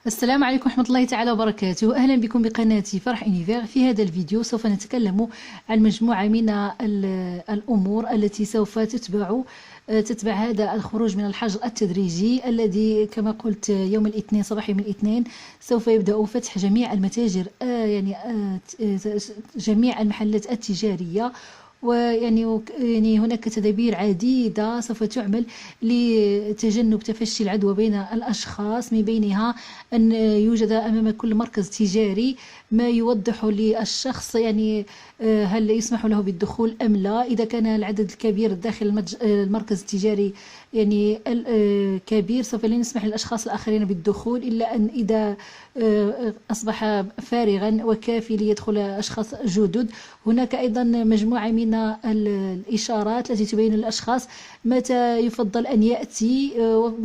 السلام عليكم ورحمة الله تعالى وبركاته. أهلا بكم بقناتي فرح أونيفير. في هذا الفيديو سوف نتكلم عن مجموعة من الأمور التي سوف تتبع هذا الخروج من الحجر التدريجي الذي كما قلت يوم الاثنين صباح يوم الاثنين سوف يبدأ فتح جميع المتاجر جميع المحلات التجارية، ويعني هناك تدابير عديدة سوف تعمل لتجنب تفشي العدوى بين الأشخاص، من بينها أن يوجد أمام كل مركز تجاري ما يوضح للشخص هل يسمح له بالدخول أم لا. إذا كان العدد الكبير داخل المركز التجاري كبير سوف لا نسمح للأشخاص الآخرين بالدخول، إلا أن إذا أصبح فارغا وكافي ليدخل أشخاص جدد. هناك أيضا مجموعة من الإشارات التي تبين للأشخاص متى يفضل أن يأتي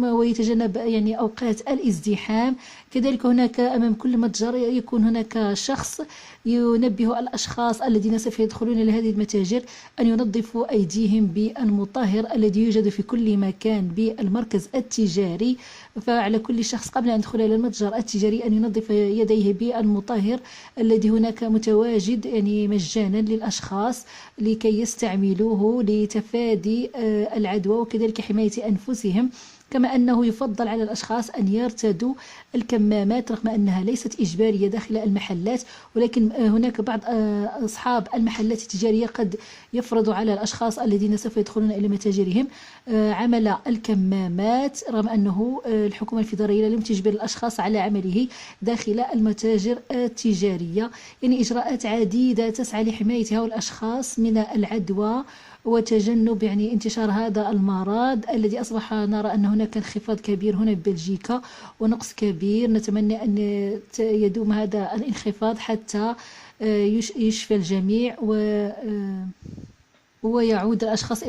ويتجنب أوقات الازدحام. كذلك هناك أمام كل متجر يكون هناك شخص ينبه الأشخاص الذين سوف يدخلون إلى هذه المتاجر أن ينظفوا أيديهم بالمطهر الذي يوجد في كل مكان بالمركز التجاري. فعلى كل شخص قبل أن يدخل إلى المتجر التجاري أن ينظف يديه بالمطهر الذي هناك متواجد مجانا للأشخاص لكي يستعملوه لتفادي العدوى وكذلك حماية أنفسهم. كما أنه يفضل على الأشخاص أن يرتدوا الكمامات رغم أنها ليست إجبارية داخل المحلات، ولكن هناك بعض أصحاب المحلات التجارية قد يفرض على الأشخاص الذين سوف يدخلون إلى متاجرهم عمل الكمامات، رغم أنه الحكومة الفيدرالية لم تجبر الأشخاص على عمله داخل المتاجر التجارية. إجراءات عديدة تسعى لحماية هؤلاء الأشخاص من العدوى وتجنب انتشار هذا المرض الذي أصبح نرى أن هناك انخفاض كبير هنا ببلجيكا ونقص كبير. نتمنى أن يدوم هذا الانخفاض حتى يشفى الجميع ويعود الأشخاص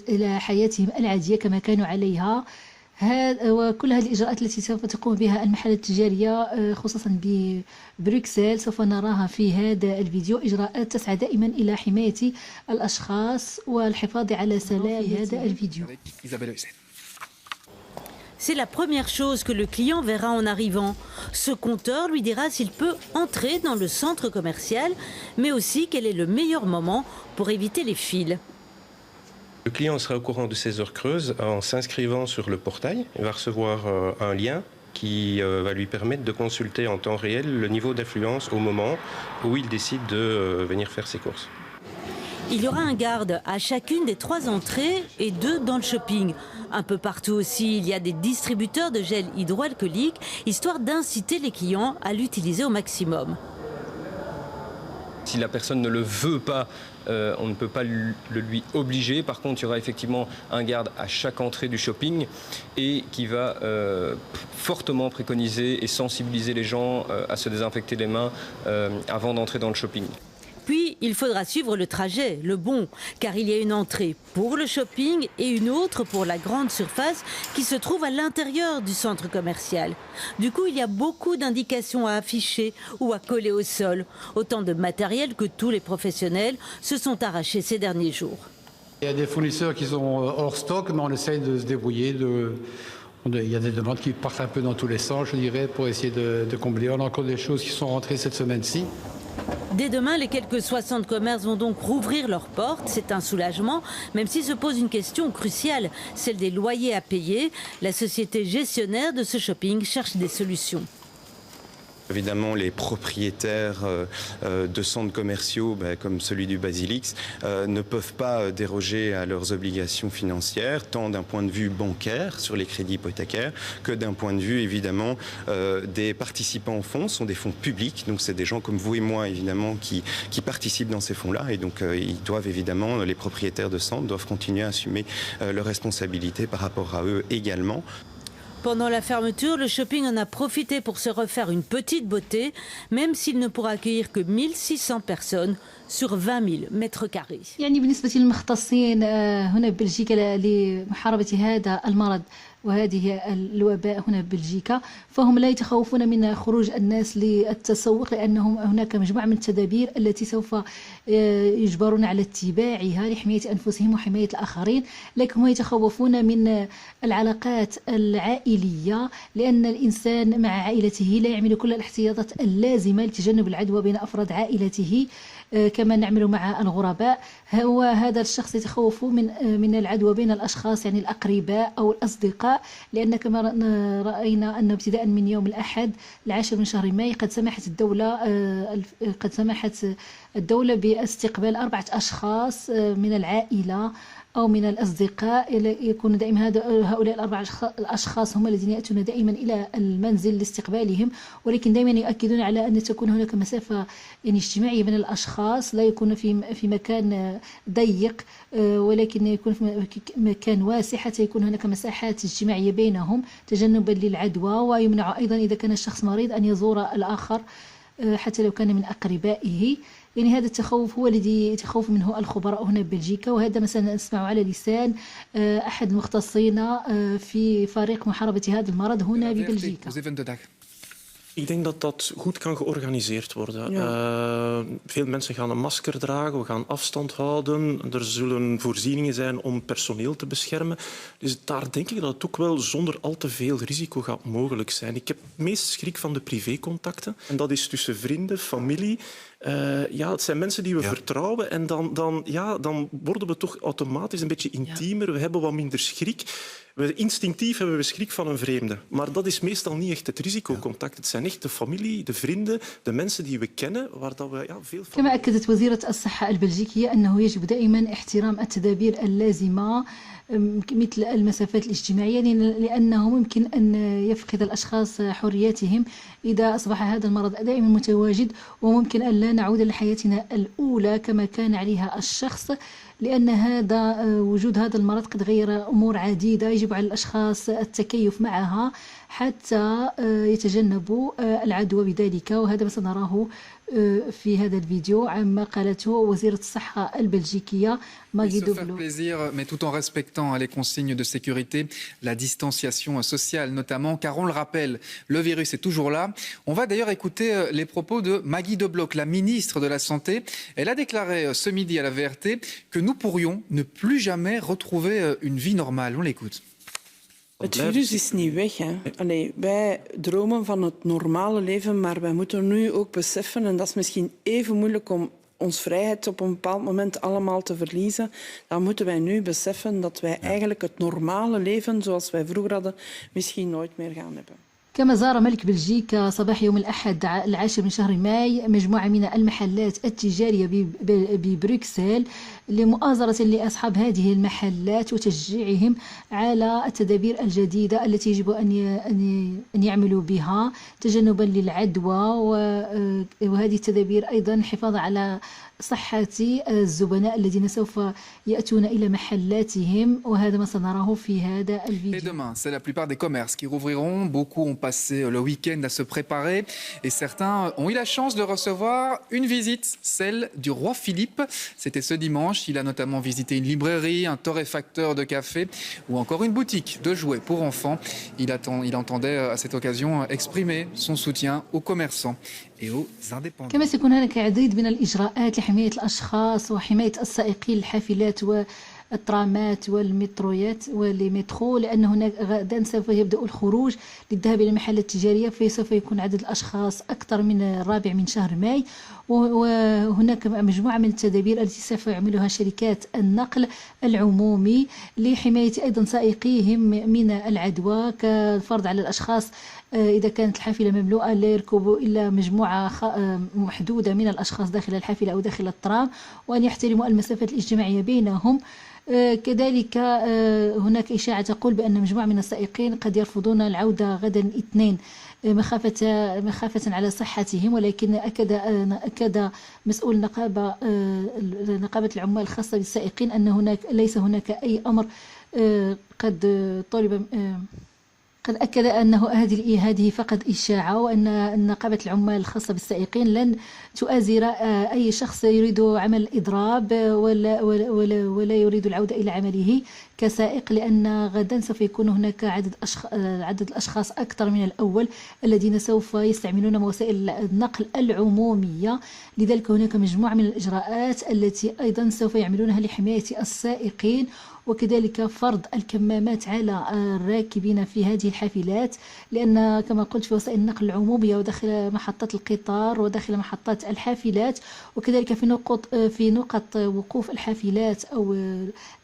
إلى حياتهم العادية كما كانوا عليها. وكل هذه الإجراءات التي سوف تقوم بها المحلات التجارية خصوصا ببروكسل سوف نراها في هذا الفيديو. إجراءات تسعى دائما إلى حماية الأشخاص والحفاظ على سلامة هذا الفيديو. C'est la première chose que le client verra en arrivant. Ce compteur lui dira s'il peut entrer dans le centre commercial, mais aussi quel est le meilleur moment pour éviter les files. Le client sera au courant de ces heures creuses en s'inscrivant sur le portail. Il va recevoir un lien qui va lui permettre de consulter en temps réel le niveau d'influence au moment où il décide de venir faire ses courses. Il y aura un garde à chacune des 3 entrées et 2 dans le shopping. Un peu partout aussi, il y a des distributeurs de gel hydroalcoolique, histoire d'inciter les clients à l'utiliser au maximum. Si la personne ne le veut pas, on ne peut pas le lui obliger. Par contre, il y aura effectivement un garde à chaque entrée du shopping et qui va fortement préconiser et sensibiliser les gens à se désinfecter les mains avant d'entrer dans le shopping. Puis, il faudra suivre le trajet, le bon, car il y a une entrée pour le shopping et une autre pour la grande surface qui se trouve à l'intérieur du centre commercial. Du coup, il y a beaucoup d'indications à afficher ou à coller au sol. Autant de matériel que tous les professionnels se sont arrachés ces derniers jours. Il y a des fournisseurs qui sont hors stock, mais on essaye de se débrouiller. Il y a des demandes qui partent un peu dans tous les sens, je dirais, pour essayer de combler. On a encore des choses qui sont rentrées cette semaine-ci. Dès demain, les quelques 60 commerces vont donc rouvrir leurs portes. C'est un soulagement, même s'il se pose une question cruciale, celle des loyers à payer. La société gestionnaire de ce shopping cherche des solutions. Évidemment, les propriétaires de centres commerciaux comme celui du Basilix ne peuvent pas déroger à leurs obligations financières, tant d'un point de vue bancaire sur les crédits hypothécaires que d'un point de vue évidemment des participants aux fonds. Ce sont des fonds publics, donc c'est des gens comme vous et moi évidemment qui participent dans ces fonds-là et donc ils doivent évidemment, les propriétaires de centres doivent continuer à assumer leurs responsabilités par rapport à eux également. Pendant la fermeture, le shopping en a profité pour se refaire une petite beauté, même s'il ne pourra accueillir que 1600 personnes sur 20 000 mètres carrés. بالنسبة للمختصين هنا ببلجيكا لمحاربة هذا المرض وهذه الوباء هنا ببلجيكا، فهم لا يتخوفون من خروج الناس للتسوق، لأنهم هناك مجموعة من التدابير التي سوف يجبرون على اتباعها لحماية أنفسهم وحماية الآخرين. لكن هم يتخوفون من العلاقات العائلية، لأن الإنسان مع عائلته لا يعمل كل الاحتياطات اللازمة لتجنب العدوى بين أفراد عائلته كما نعمل مع الغرباء. هو هذا الشخص يتخوف من العدوى بين الأشخاص، يعني الأقرباء أو الأصدقاء، لأن كما رأينا أن ابتداء من يوم الأحد 10 من شهر ماي قد سمحت الدولة باستقبال 4 أشخاص من العائلة أو من الأصدقاء. يكون دائما هؤلاء الأشخاص هم الذين يأتون دائما إلى المنزل لاستقبالهم، ولكن دائما يؤكدون على أن تكون هناك مسافة يعني اجتماعية بين الأشخاص، لا يكون في مكان ضيق، ولكن يكون في مكان واسع حتى يكون هناك مساحات اجتماعية بينهم تجنبا للعدوى. ويمنع أيضا إذا كان الشخص مريض أن يزور الآخر حتى لو كان من أقربائه. يعني هذا التخوف هو الذي يتخوف منه الخبراء هنا ببلجيكا، وهذا مثلا نسمع على لسان أحد المختصين في فريق محاربة هذا المرض هنا ببلجيكا. Ik denk dat dat goed kan georganiseerd worden. Ja. Veel mensen gaan een masker dragen, we gaan afstand houden. Er zullen voorzieningen zijn om personeel te beschermen. Dus daar denk ik dat het ook wel zonder al te veel risico gaat mogelijk zijn. Ik heb het meest schrik van de privécontacten. En dat is tussen vrienden, familie. Ja, het zijn mensen die we vertrouwen en dan worden we toch automatisch een beetje intiemer. We hebben wat minder schrik. Instinctief hebben we schrik van een vreemde. Maar dat is meestal niet echt het risicocontact. Het zijn echt de familie, de vrienden, de mensen die we kennen, waar dat we veel van... كما أكدت وزيرة الصحة البلجيكية أنه يجب دائما احترام التدابير اللازمة مثل المسافات الاجتماعية، لأنه ممكن أن يفقد الأشخاص حرياتهم إذا أصبح هذا المرض دائما متواجد، وممكن أن لا نعود لحياتنا الأولى كما كان عليها الشخص، لأن وجود هذا المرض قد غير أمور عديدة. يجب على الأشخاص التكيف معها حتى يتجنبوا العدوى بذلك، وهذا ما سنراه في هذا الفيديو عما قالته وزيرة الصحة البلجيكية ماغي دوبلو. plaisir, mais tout en respectant les consignes de sécurité, la distanciation sociale notamment, car on le rappelle, le virus est toujours là. On va d'ailleurs écouter les propos de Maggie De Blok, la ministre de la Santé. Elle a déclaré ce midi à la VRT que nous pourrions ne plus jamais retrouver une vie normale. On l'écoute. Het virus is niet weg. Hè. Allee, wij dromen van het normale leven, maar wij moeten nu ook beseffen, en dat is misschien even moeilijk om ons vrijheid op een bepaald moment allemaal te verliezen, dan moeten wij nu beseffen dat wij eigenlijk het normale leven zoals wij vroeger hadden misschien nooit meer gaan hebben. كما زار ملك بلجيكا صباح يوم الأحد 10 من شهر ماي مجموعة من المحلات التجارية ببروكسل لمؤازرة لأصحاب هذه المحلات وتشجيعهم على التدابير الجديدة التي يجب أن يعملوا بها تجنبا للعدوى، وهذه التدابير أيضا حفاظا على صحة الزبناء الذين سوف يأتون إلى محلاتهم، وهذا ما سنراه في هذا الفيديو. Et demain, c'est la plupart des commerces qui rouvriront. Beaucoup ont passé le week-end à se préparer et certains ont eu la chance de recevoir une visite, celle du roi Philippe. C'était ce dimanche. Il a notamment visité une librairie, un torréfacteur de café ou encore une boutique de jouets pour enfants. Il entendait à cette occasion exprimer son soutien aux commerçants et aux indépendants. كما سيكون هناك العديد من الإجراءات لحماية الأشخاص وحماية السائقين الحافلات والترامات والمترويات والمترو، لأن هناك غدا سوف يبدأ الخروج للذهاب إلى المحلات التجارية، فسوف يكون عدد الأشخاص أكثر من 4 من شهر ماي، وهناك مجموعة من التدابير التي سوف يعملها شركات النقل العمومي لحماية أيضا سائقيهم من العدوى، كالفرض على الأشخاص إذا كانت الحافلة مملوءة لا يركبوا إلا مجموعة محدودة من الأشخاص داخل الحافلة أو داخل الترام، وأن يحترموا المسافات الاجتماعية بينهم. كذلك هناك إشاعة تقول بأن مجموعة من السائقين قد يرفضون العودة غدا الاثنين مخافة على صحتهم، ولكن أكد مسؤول نقابة العمال الخاصة بالسائقين أن ليس هناك أي أمر قد طلب. قد أكد أنه هذه فقط إشاعة، وأن نقابة العمال الخاصة بالسائقين لن تؤازر أي شخص يريد عمل إضراب ولا يريد العودة إلى عمله. كسائق، لأن غدا سوف يكون هناك عدد الأشخاص أكثر من الأول الذين سوف يستعملون وسائل النقل العمومية. لذلك هناك مجموعة من الإجراءات التي أيضا سوف يعملونها لحماية السائقين، وكذلك فرض الكمامات على الراكبين في هذه الحافلات، لأن كما قلت في وسائل النقل العمومية وداخل محطات القطار وداخل محطات الحافلات، وكذلك في نقط وقوف الحافلات أو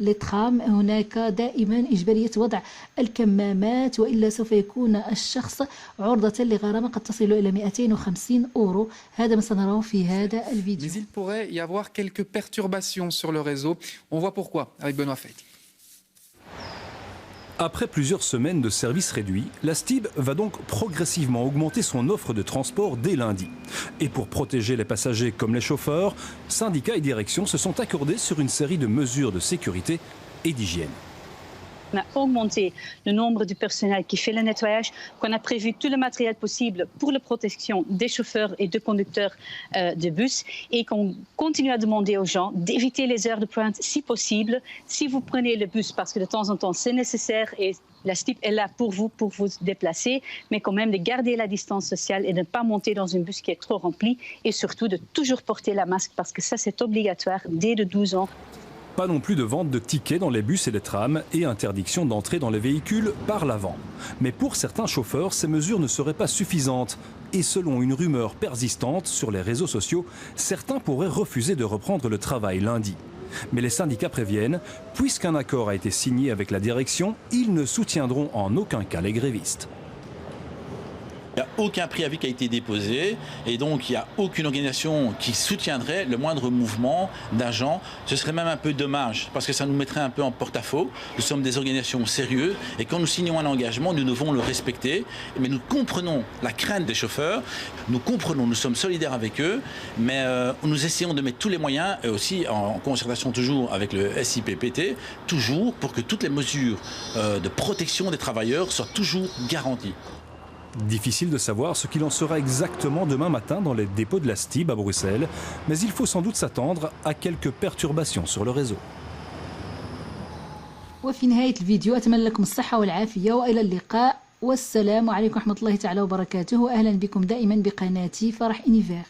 الترام هناك دائما إجبارية وضع الكمامات، وإلا سوف يكون الشخص عرضة لغرامة قد تصل إلى 250 €. هذا ما سنراه في هذا الفيديو. Mais il pourrait y avoir quelques perturbations sur le réseau. On voit pourquoi avec Benoît Feig. Après plusieurs semaines de service réduit, la STIB va donc progressivement augmenter son offre de transport dès lundi. Et pour protéger les passagers comme les chauffeurs, syndicats et directions se sont accordés sur une série de mesures de sécurité et d'hygiène. On a augmenté le nombre du personnel qui fait le nettoyage, qu'on a prévu tout le matériel possible pour la protection des chauffeurs et de conducteurs de bus, et qu'on continue à demander aux gens d'éviter les heures de pointe si possible. Si vous prenez le bus, parce que de temps en temps c'est nécessaire et la STIB est là pour vous déplacer, mais quand même de garder la distance sociale et de ne pas monter dans un bus qui est trop rempli, et surtout de toujours porter la masque, parce que ça c'est obligatoire dès de 12 ans. Pas non plus de vente de tickets dans les bus et les trams et interdiction d'entrer dans les véhicules par l'avant. Mais pour certains chauffeurs, ces mesures ne seraient pas suffisantes. Et selon une rumeur persistante sur les réseaux sociaux, certains pourraient refuser de reprendre le travail lundi. Mais les syndicats préviennent, puisqu'un accord a été signé avec la direction, ils ne soutiendront en aucun cas les grévistes. Il n'y a aucun préavis qui a été déposé et donc il n'y a aucune organisation qui soutiendrait le moindre mouvement d'agents. Ce serait même un peu dommage parce que ça nous mettrait un peu en porte-à-faux. Nous sommes des organisations sérieuses et quand nous signons un engagement, nous devons le respecter. Mais nous comprenons la crainte des chauffeurs, nous comprenons, nous sommes solidaires avec eux, mais nous essayons de mettre tous les moyens, et aussi en concertation toujours avec le SIPPT, toujours pour que toutes les mesures de protection des travailleurs soient toujours garanties. Difficile de savoir ce qu'il en sera exactement demain matin dans les dépôts de la STIB à Bruxelles, mais il faut sans doute s'attendre à quelques perturbations sur le réseau. وفي نهاية الفيديو أتمنى لكم الصحة والعافية وإلى اللقاء والسلام عليكم ورحمة الله تعالى وبركاته، وأهلا بكم دائما بقناتي فرح إنيفير.